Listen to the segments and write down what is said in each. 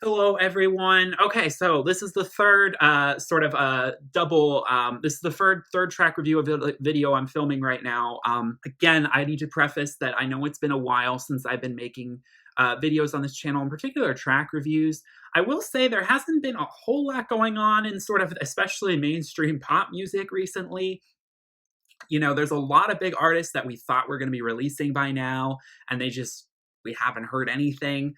Hello, everyone. Okay, so this is the third sort of double. This is the third track review of the video I'm filming right now. Again, I need to preface that I know it's been a while since I've been making videos on this channel, in particular track reviews. I will say there hasn't been a whole lot going on in sort of especially mainstream pop music recently. You know, there's a lot of big artists that we thought were going to be releasing by now, and we haven't heard anything.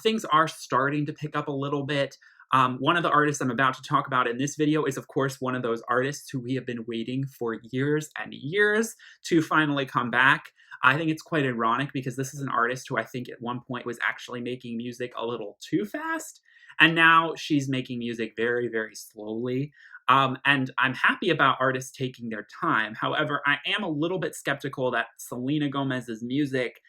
Things are starting to pick up a little bit. One of the artists I'm about to talk about in this video is, of course, one of those artists who we have been waiting for years and years to finally come back. I think it's quite ironic because this is an artist who I think at one point was actually making music a little too fast, and now she's making music very, very slowly. And I'm happy about artists taking their time. However, I am a little bit skeptical that Selena Gomez's music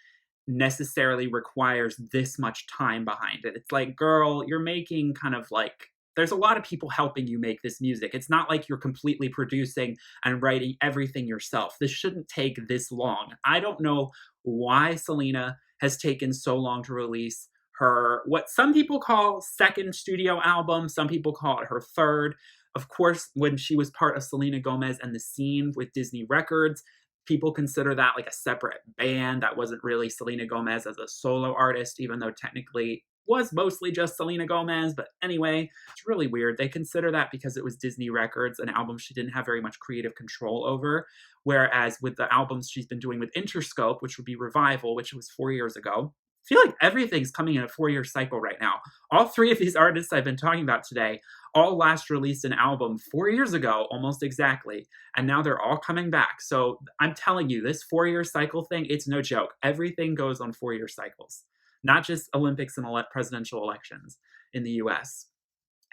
necessarily requires this much time behind it. It's like, girl, you're making kind of like, there's a lot of people helping you make this music. It's not like you're completely producing and writing everything yourself. This shouldn't take this long. I don't know why Selena has taken so long to release her, what some people call second studio album, some people call it her third. Of course, when she was part of Selena Gomez and the Scene with Disney Records, people consider that like a separate band. That wasn't really Selena Gomez as a solo artist, even though technically was mostly just Selena Gomez. But anyway, it's really weird. They consider that because it was Disney Records, an album she didn't have very much creative control over. Whereas with the albums she's been doing with Interscope, which would be Revival, which was 4 years ago, I feel like everything's coming in a 4-year cycle right now. All three of these artists I've been talking about today all last released an album 4 years ago, almost exactly, and now they're all coming back. So I'm telling you, this 4-year cycle thing, it's no joke. Everything goes on 4-year cycles, not just Olympics and presidential elections in the US.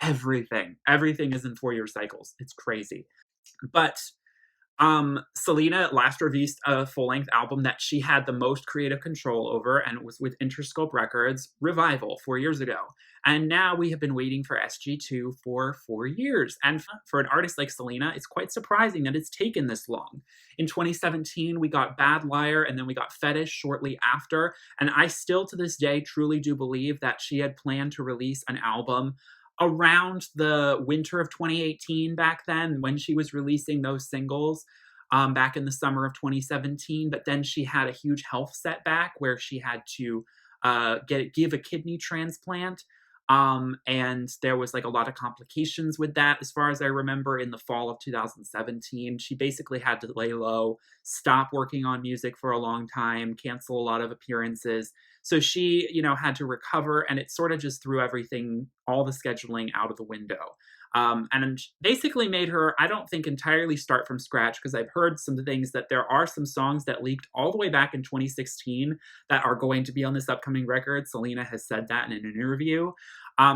Everything is in 4-year cycles. It's crazy. But Selena last released a full-length album that she had the most creative control over, and it was with Interscope Records, Revival, 4 years ago. And now we have been waiting for SG2 for 4 years. And for an artist like Selena, it's quite surprising that it's taken this long. In 2017, we got Bad Liar, and then we got Fetish shortly after. And I still, to this day, truly do believe that she had planned to release an album around the winter of 2018 back then, when she was releasing those singles back in the summer of 2017. But then she had a huge health setback where she had to give a kidney transplant. And there was like a lot of complications with that, as far as I remember, in the fall of 2017. She basically had to lay low, stop working on music for a long time, cancel a lot of appearances. So she, had to recover, and it sort of just threw everything, all the scheduling out of the window. And basically made her, I don't think, entirely start from scratch, because I've heard some things that there are some songs that leaked all the way back in 2016 that are going to be on this upcoming record. Selena has said that in an interview.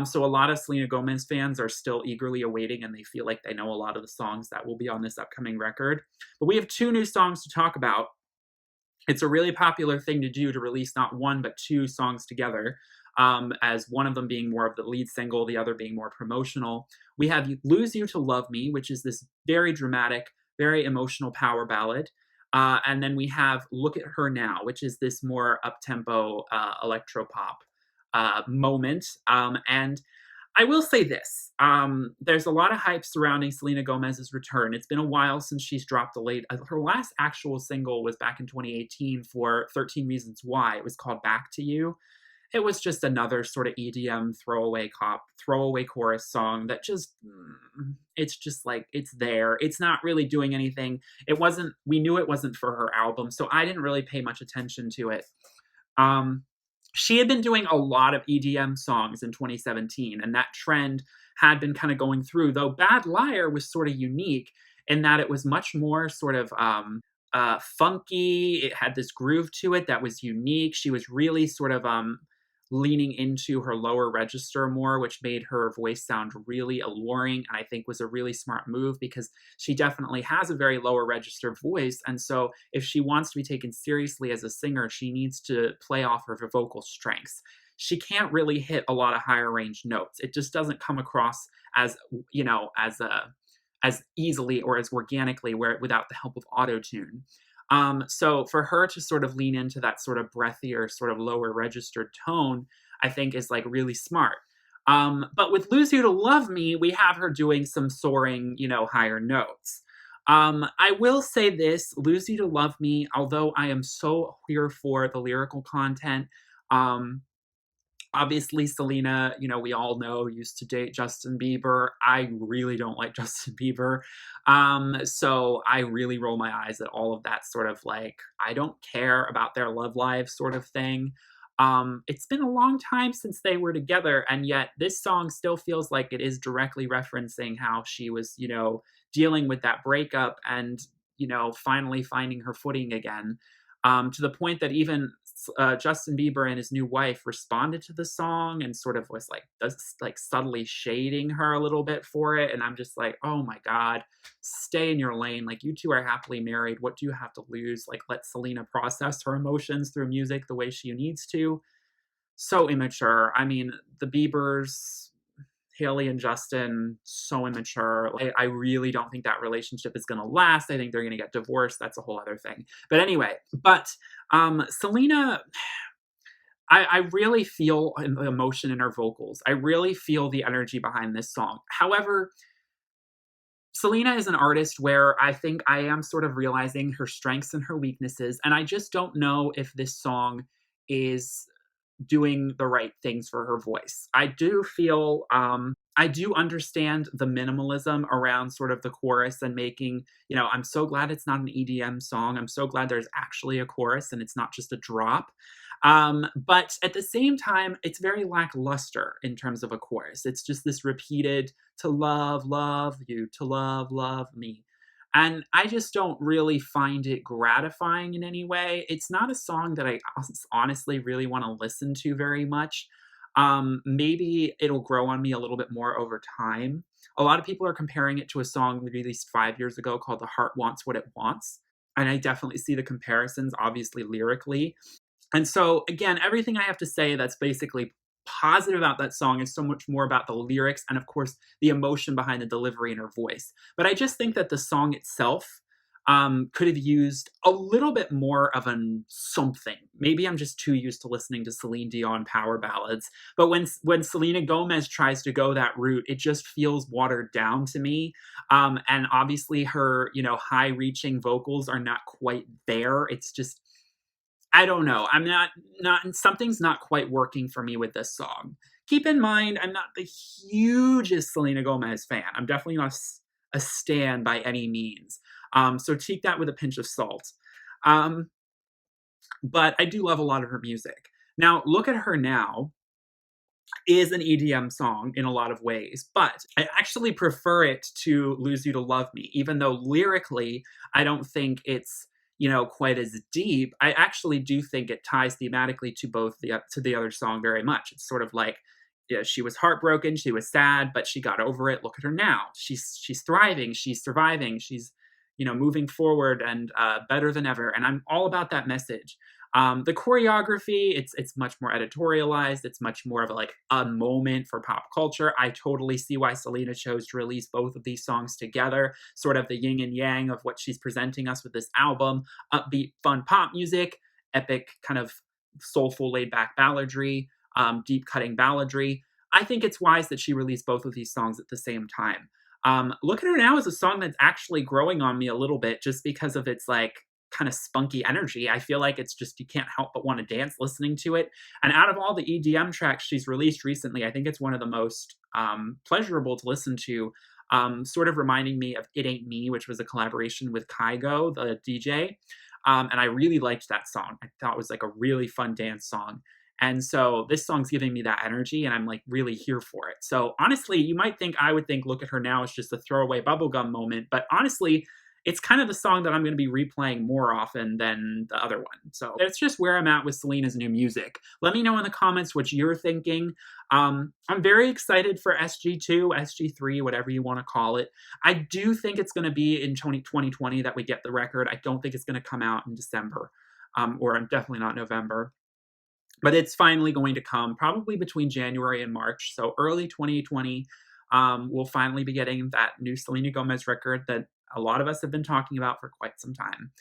So a lot of Selena Gomez fans are still eagerly awaiting, and they feel like they know a lot of the songs that will be on this upcoming record. But we have two new songs to talk about. It's a really popular thing to do, to release not one but two songs together, as one of them being more of the lead single, the other being more promotional. We have Lose You to Love Me, which is this very dramatic, very emotional power ballad. And then we have Look at Her Now, which is this more up-tempo electropop moment. And I will say this. There's a lot of hype surrounding Selena Gomez's return. It's been a while since she's dropped her last actual single was back in 2018 for 13 Reasons Why. It was called Back to You. It was just another sort of EDM throwaway chorus song that it's just like, it's there. It's not really doing anything. We knew it wasn't for her album, so I didn't really pay much attention to it. She had been doing a lot of EDM songs in 2017, and that trend had been kind of going through, though Bad Liar was sort of unique in that it was much more sort of funky. It had this groove to it that was unique. She was really sort of leaning into her lower register more, which made her voice sound really alluring, and I think was a really smart move, because she definitely has a very lower register voice. And so if she wants to be taken seriously as a singer, she needs to play off her vocal strengths. She can't really hit a lot of higher range notes. It just doesn't come across as, as easily or as organically without the help of auto-tune. So for her to sort of lean into that sort of breathier, sort of lower registered tone, I think is like really smart. But with Lose You to Love Me, we have her doing some soaring, higher notes. I will say this, Lose You to Love Me, although I am so here for the lyrical content, um, obviously Selena, we all know used to date Justin Bieber. I really don't like Justin Bieber. So I really roll my eyes at all of that sort of like, I don't care about their love life sort of thing. It's been a long time since they were together, and yet this song still feels like it is directly referencing how she was, dealing with that breakup and, finally finding her footing again. To the point that even Justin Bieber and his new wife responded to the song and sort of was like like subtly shading her a little bit for it, and I'm just like, oh my god, stay in your lane. Like, you two are happily married. What do you have to lose? Like, let Selena process her emotions through music the way she needs to. So immature. I mean, the Biebers, Haley and Justin, so immature. Like, I really don't think that relationship is going to last. I think they're going to get divorced. That's a whole other thing. But anyway, Selena, I really feel the emotion in her vocals. I really feel the energy behind this song. However, Selena is an artist where I think I am sort of realizing her strengths and her weaknesses, and I just don't know if this song is doing the right things for her voice. I do feel I do understand the minimalism around sort of the chorus and making, I'm so glad it's not an EDM song. I'm so glad there's actually a chorus and it's not just a drop. But at the same time, it's very lackluster in terms of a chorus. It's just this repeated to love, love you, to love me. And I just don't really find it gratifying in any way. It's not a song that I honestly really want to listen to very much. Maybe it'll grow on me a little bit more over time. A lot of people are comparing it to a song released 5 years ago called The Heart Wants What It Wants. And I definitely see the comparisons, obviously lyrically. And so, again, everything I have to say that's basically positive about that song is so much more about the lyrics and, of course, the emotion behind the delivery in her voice. But I just think that the song itself could have used a little bit more of an something. Maybe I'm just too used to listening to Celine Dion power ballads. But when Selena Gomez tries to go that route, it just feels watered down to me. And obviously, her high-reaching vocals are not quite there. It's just I don't know. I'm not something's not quite working for me with this song. Keep in mind, I'm not the hugest Selena Gomez fan. I'm definitely not a stan by any means. So take that with a pinch of salt. Um, but I do love a lot of her music. Now, Look at Her Now is an EDM song in a lot of ways, but I actually prefer it to Lose You to Love Me, even though lyrically I don't think it's quite as deep. I actually do think it ties thematically to both to the other song very much. It's sort of like, yeah, she was heartbroken, she was sad, but she got over it. Look at her now. She's thriving, she's surviving, she's moving forward and better than ever. And I'm all about that message. The choreography, it's much more editorialized. It's much more of like a moment for pop culture. I totally see why Selena chose to release both of these songs together, sort of the yin and yang of what she's presenting us with this album. Upbeat, fun pop music, epic kind of soulful, laid back balladry, deep cutting balladry. I think it's wise that she released both of these songs at the same time. Look at Her Now is a song that's actually growing on me a little bit just because of its like kind of spunky energy. I feel like it's just, you can't help but want to dance listening to it. And out of all the EDM tracks she's released recently, I think it's one of the most pleasurable to listen to, sort of reminding me of It Ain't Me, which was a collaboration with Kygo, the DJ. And I really liked that song. I thought it was like a really fun dance song. And so this song's giving me that energy, and I'm like really here for it. So honestly, you might think I would think Look at Her Now is just a throwaway bubblegum moment, but honestly, it's kind of the song that I'm going to be replaying more often than the other one. So that's just where I'm at with Selena's new music. Let me know in the comments what you're thinking. I'm very excited for SG2, SG3, whatever you want to call it. I do think it's going to be in 2020 that we get the record. I don't think it's going to come out in December, or definitely not November. But it's finally going to come, probably between January and March. So early 2020, we'll finally be getting that new Selena Gomez record that a lot of us have been talking about for quite some time.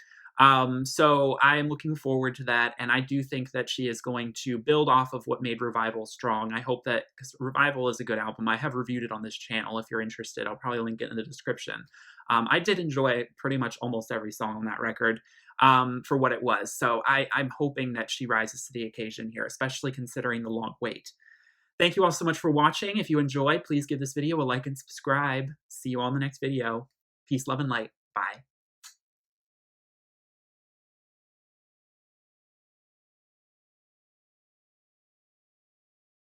So I'm looking forward to that, and I do think that she is going to build off of what made Revival strong. I hope that, because Revival is a good album. I have reviewed it on this channel. If you're interested, I'll probably link it in the description. I did enjoy pretty much almost every song on that record for what it was. So I'm hoping that she rises to the occasion here, especially considering the long wait. Thank you all so much for watching. If you enjoyed, please give this video a like and subscribe. See you all in the next video. Peace, love, and light. Bye.